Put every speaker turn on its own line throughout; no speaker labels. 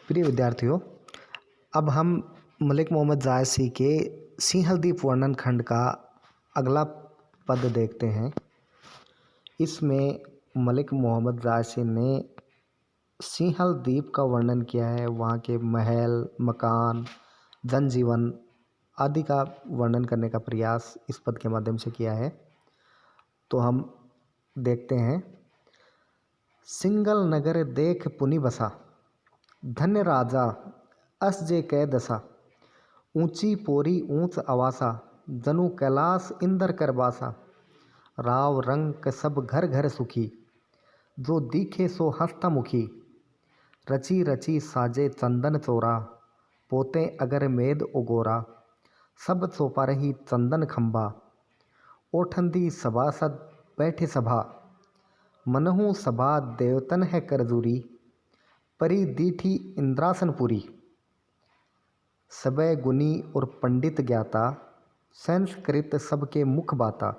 प्रिय विद्यार्थियों, अब हम मलिक मोहम्मद जायसी के सिंहलदीप वर्णन खंड का अगला पद देखते हैं। इसमें मलिक मोहम्मद जायसी ने सिंहलदीप का वर्णन किया है। वहाँ के महल, मकान, जनजीवन आदि का वर्णन करने का प्रयास इस पद के माध्यम से किया है। तो हम देखते हैं। सिंगल नगर देख पुनि बसा, धन्य राजा अस जे कै दशा। ऊंची पोरी ऊंच आवासा, जनु कैलाश इंदर कर बासा। राव रंग सब घर घर सुखी, जो दिखे सो हंसता मुखी। रची रची साजे चंदन चोरा, पोते अगर मेद उगोरा। सब चौपा रही चंदन खंबा, ओठंदी सभासद बैठे सभा। मनहु सभा देवतन है करजूरी, परी दीठी इंद्रासनपुरी। सबे गुनी और पंडित ज्ञाता, संस्कृत सबके मुख बाता।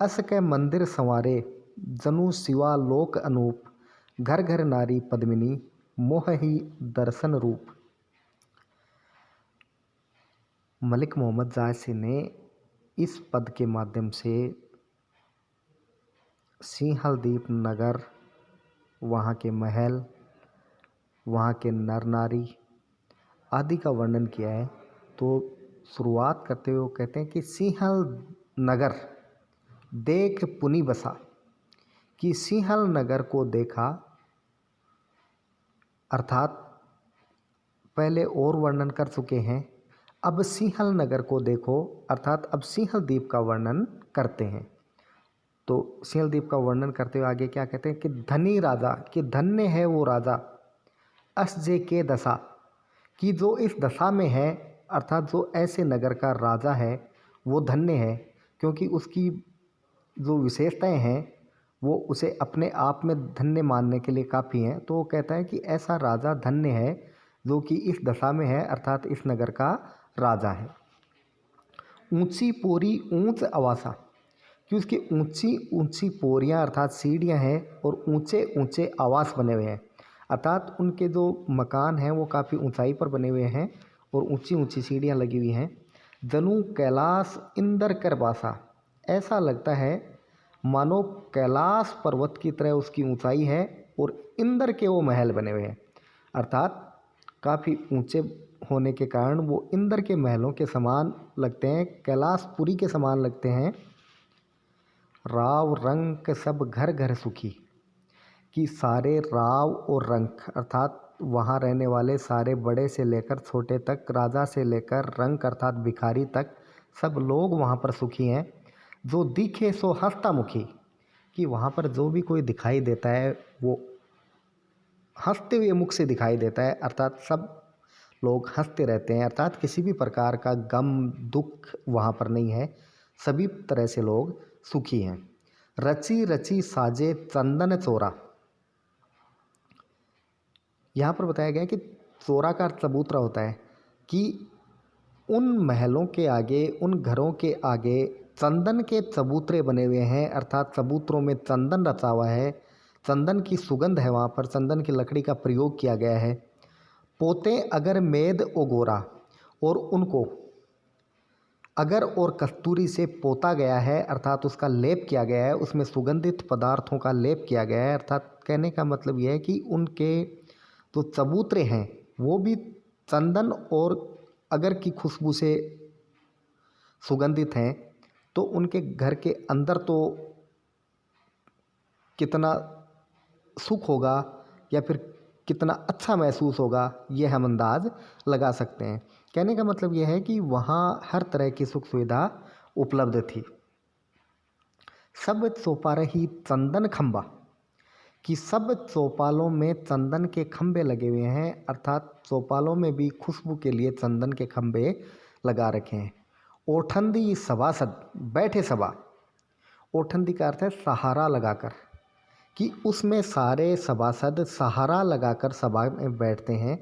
अस के मंदिर संवारे, जनु शिवा लोक अनूप। घर घर नारी पद्मिनी, मोह ही दर्शन रूप। मलिक मोहम्मद जायसी ने इस पद के माध्यम से सिंहलदीप नगर, वहाँ के महल, वहाँ के नर नारी आदि का वर्णन किया है। तो शुरुआत करते हुए कहते हैं कि सिंहल नगर देख पुनि बसा, कि सिंहल नगर को देखा, अर्थात पहले और वर्णन कर चुके हैं। अब सिंहल नगर को देखो, अर्थात अब सिंहलदीप का वर्णन करते हैं। तो सिंहलदीप का वर्णन करते हुए आगे क्या कहते हैं कि धनी राजा, कि धन्य है वो राजा। अस जे के दशा, कि जो इस दशा में है, अर्थात जो ऐसे नगर का राजा है वो धन्य है, क्योंकि उसकी जो विशेषताएं हैं वो उसे अपने आप में धन्य मानने के लिए काफ़ी हैं। तो वो कहता है कि ऐसा राजा धन्य है जो कि इस दशा में है, अर्थात इस नगर का राजा है। ऊंची पोरी ऊंच आवासा, कि उसकी ऊंची ऊंची पोरियाँ अर्थात सीढ़ियाँ हैं और ऊंचे ऊंचे आवास बने हुए हैं, अर्थात उनके जो मकान हैं वो काफ़ी ऊंचाई पर बने हुए हैं और ऊंची ऊंची सीढ़ियाँ लगी हुई हैं। जनु कैलाश इंदर कर बासा, ऐसा लगता है मानो कैलाश पर्वत की तरह उसकी ऊंचाई है और इंदर के वो महल बने हुए हैं, अर्थात काफ़ी ऊंचे होने के कारण वो इंदर के महलों के समान लगते हैं, कैलाशपुरी के समान लगते हैं। राव रंक सब घर घर सुखी, कि सारे राव और रंक अर्थात वहाँ रहने वाले सारे बड़े से लेकर छोटे तक, राजा से लेकर रंक अर्थात भिखारी तक, सब लोग वहाँ पर सुखी हैं। जो दिखे सो हंसता मुखी, कि वहाँ पर जो भी कोई दिखाई देता है वो हंसते हुए मुख से दिखाई देता है, अर्थात सब लोग हंसते रहते हैं, अर्थात किसी भी प्रकार का गम दुख वहाँ पर नहीं है, सभी तरह से लोग सुखी हैं। रची रची साजे चंदन चोरा, यहाँ पर बताया गया है कि चोरा का अर्थ चबूतरा होता है, कि उन महलों के आगे, उन घरों के आगे चंदन के चबूतरे बने हुए हैं, अर्थात चबूतरों में चंदन रचा हुआ है, चंदन की सुगंध है, वहाँ पर चंदन की लकड़ी का प्रयोग किया गया है। पोते अगर मेद ओगोरा, और उनको अगर और कस्तूरी से पोता गया है, अर्थात उसका लेप किया गया है, उसमें सुगंधित पदार्थों का लेप किया गया है। अर्थात कहने का मतलब यह है कि उनके जो चबूतरे हैं वो भी चंदन और अगर की खुशबू से सुगंधित हैं। तो उनके घर के अंदर तो कितना सुख होगा या फिर कितना अच्छा महसूस होगा, ये हम अंदाज लगा सकते हैं। कहने का मतलब यह है कि वहाँ हर तरह की सुख सुविधा उपलब्ध थी। सब चौपा रही चंदन खंबा, कि सब चौपालों में चंदन के खंबे लगे हुए हैं, अर्थात चौपालों में भी खुशबू के लिए चंदन के खंबे लगा रखे हैं। ओठंदी सभासद बैठे सभा, ओठंदी का अर्थ है सहारा लगाकर, कि उसमें सारे सभासद सहारा लगाकर सभा में बैठते हैं,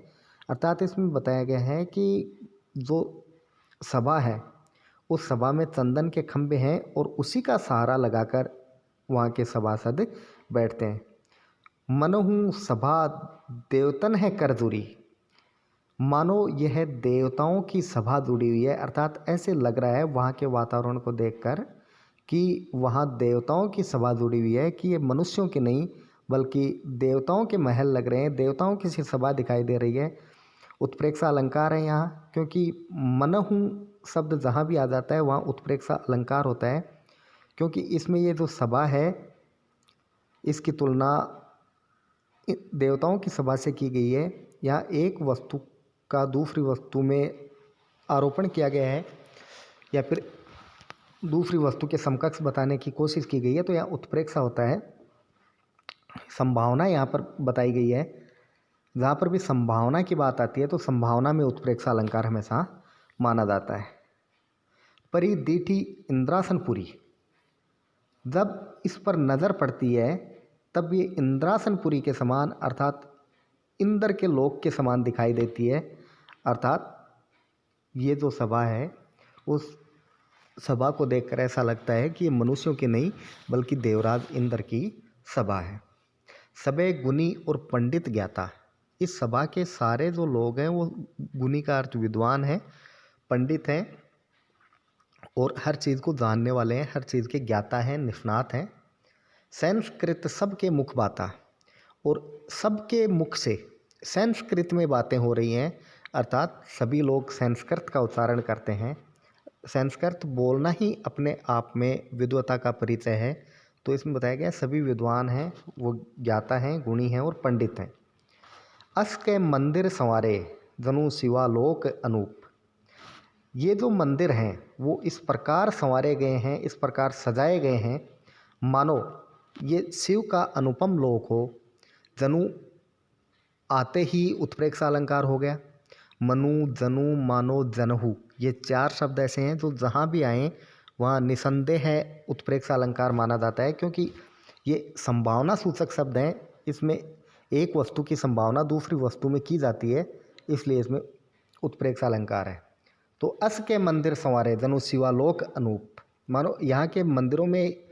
अर्थात इसमें बताया गया है कि जो सभा है उस सभा में चंदन के खंबे हैं और उसी का सहारा लगाकर वहाँ के सभासद बैठते हैं। मनहु सभा देवतन है करजुरी। मानो यह देवताओं की सभा जुड़ी हुई है, अर्थात ऐसे लग रहा है वहाँ के वातावरण को देखकर कि वहाँ देवताओं की सभा जुड़ी हुई है, कि ये मनुष्यों की नहीं बल्कि देवताओं के महल लग रहे हैं, देवताओं की सी सभा दिखाई दे रही है। उत्प्रेक्षा अलंकार है यहाँ, क्योंकि मनहु शब्द जहाँ भी आ जाता है वहाँ उत्प्रेक्षा अलंकार होता है, क्योंकि इसमें ये जो सभा है इसकी तुलना देवताओं की सभा से की गई है। यहाँ एक वस्तु का दूसरी वस्तु में आरोपण किया गया है या फिर दूसरी वस्तु के समकक्ष बताने की कोशिश की गई है, तो यहाँ उत्प्रेक्षा होता है। संभावना यहाँ पर बताई गई है, जहाँ पर भी संभावना की बात आती है तो संभावना में उत्प्रेक्षा अलंकार हमेशा माना जाता है। परिदीठी इंद्रासनपुरी, जब इस पर नज़र पड़ती है तब ये इंद्रासनपुरी के समान अर्थात इंद्र के लोक के समान दिखाई देती है। अर्थात ये जो सभा है उस सभा को देखकर ऐसा लगता है कि ये मनुष्यों की नहीं बल्कि देवराज इंद्र की सभा है। सबे गुणी और पंडित ज्ञाता, इस सभा के सारे जो लोग हैं वो गुणी का अर्थ विद्वान हैं, पंडित हैं और हर चीज़ को जानने वाले हैं, हर चीज़ के ज्ञाता हैं, निष्णात हैं। संस्कृत सबके मुख बाता, और सबके मुख से संस्कृत में बातें हो रही हैं, अर्थात सभी लोग संस्कृत का उच्चारण करते हैं। संस्कृत बोलना ही अपने आप में विद्वता का परिचय है, तो इसमें बताया गया सभी विद्वान हैं, वो ज्ञाता हैं, गुणी हैं और पंडित हैं। अस के मंदिर संवारे जनु शिवालोक अनूप, ये जो मंदिर हैं वो इस प्रकार संवारे गए हैं, इस प्रकार सजाए गए हैं मानो ये शिव का अनुपम लोक हो। जनु आते ही उत्प्रेक्षा अलंकार हो गया। मनु, जनु, मानो, जनहु, ये चार शब्द ऐसे हैं जो जहाँ भी आएँ वहाँ निसंदेह है उत्प्रेक्षा अलंकार माना जाता है, क्योंकि ये संभावना सूचक शब्द हैं। इसमें एक वस्तु की संभावना दूसरी वस्तु में की जाती है, इसलिए इसमें उत्प्रेक्षा अलंकार है। तो अस के मंदिर संवारे जनु शिवालोक अनूप, मानो यहाँ के मंदिरों में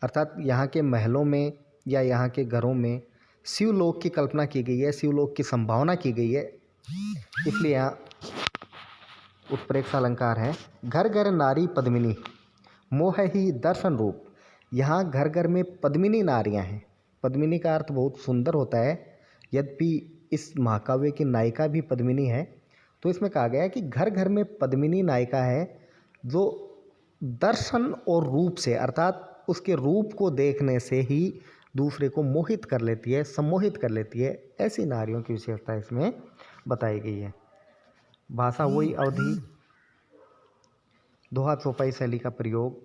अर्थात यहाँ के महलों में या यहाँ के घरों में शिवलोक की कल्पना की गई है, शिवलोक की संभावना की गई है, इसलिए यहाँ उत्प्रेक्षा अलंकार है। घर घर नारी पद्मिनी मोह ही दर्शन रूप, यहाँ घर घर में पद्मिनी नारियाँ हैं। पद्मिनी का अर्थ बहुत सुंदर होता है, यद्यपि इस महाकाव्य की नायिका भी पद्मिनी है, तो इसमें कहा गया है कि घर घर में पद्मिनी नायिका है जो दर्शन और रूप से अर्थात उसके रूप को देखने से ही दूसरे को मोहित कर लेती है, सम्मोहित कर लेती है। ऐसी नारियों की विशेषता इसमें बताई गई है। भाषा वही अवधि, दोहा चौपाई शैली का प्रयोग,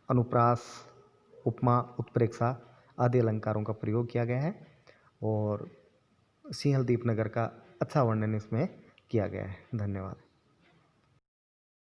अनुप्रास, उपमा, उत्प्रेक्षा आदि अलंकारों का प्रयोग किया गया है और सिंहल दीपनगर का अच्छा वर्णन इसमें किया गया है। धन्यवाद।